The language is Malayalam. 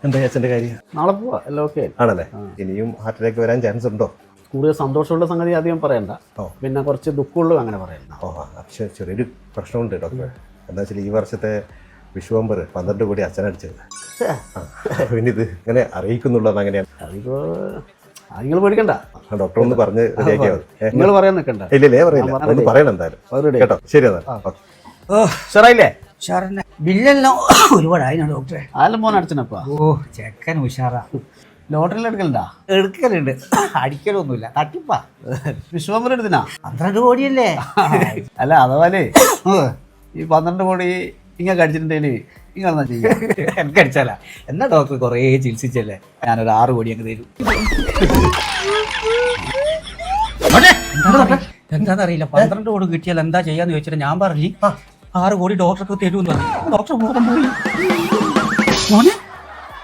എന്താ അച്ഛൻ്റെ കാര്യം? നാളെ പോവാ, എല്ലാം ഓക്കെ ആണല്ലേ? ഇനിയും ഹാർട്ട് അറ്റാക്ക് വരാൻ ചാൻസ് ഉണ്ടോ? കൂടുതൽ സന്തോഷമുള്ള സംഗതി അധികം പറയണ്ട, പിന്നെ കുറച്ച് ദുഃഖമുള്ളൂ അങ്ങനെ പറയണ്ട. പക്ഷേ ചെറിയൊരു പ്രശ്നമുണ്ട് ഡോക്ടർ. എന്താ വെച്ചാൽ ഈ വർഷത്തെ വിഷുവമ്പർ 12 കോടി അച്ഛനടിച്ചത്. പിന്നെ ഇത് ഇങ്ങനെ അറിയിക്കുന്നുള്ളത് അങ്ങനെയാണ്. അതിപ്പോ നിങ്ങൾ പേടിക്കണ്ട, ഡോക്ടർ ഒന്ന് പറഞ്ഞ് റെഡിയാക്കിയാൽ മതി. നിങ്ങൾ പറയാൻ നിൽക്കണ്ട. ഇല്ലേ പറയില്ല, ഒന്ന് പറയണം എന്തായാലും കേട്ടോ. ശരി എന്നാ. ഉഷാറായില്ലേ? ഉഷാറന്നെ. ബില്ലെല്ലാം ഒരുപാടായിനാ ഡോക്ടറെ. ആരെല്ലാം മോൻ അടിച്ചനപ്പാ? ഓ ചെക്കൻ ഉഷാറാ. ലോട്ടറിയിൽ എടുക്കലുണ്ടാ? എടുക്കലുണ്ട്, അടിക്കലൊന്നുമില്ല, തട്ടിപ്പാ. വിശ്വംബരം എടുത്തിനാ? 12 കോടിയല്ലേ? അല്ല അഥവാലേ ഈ 12 കോടി ഇങ്ങനെ അടിച്ചിട്ടുണ്ടെങ്കിൽ ഇങ്ങളെന്നാ ചെയ്യാ? എനിക്കടിച്ചാല എന്നാ ഡോക്ടർ കുറേ ചികിത്സിച്ചല്ലേ, ഞാനൊരു 6 കോടി അങ്ങ് തരും. എന്താണെന്നറിയില്ല, 12 കോടി കിട്ടിയാൽ എന്താ ചെയ്യാന്ന് ചോദിച്ചിട്ട് ഞാൻ പറഞ്ഞു 6 കോടി ഡോക്ടർക്ക് തരുമെന്ന് പറഞ്ഞു. ഡോക്ടർ ബോധം പോയി. മോനെ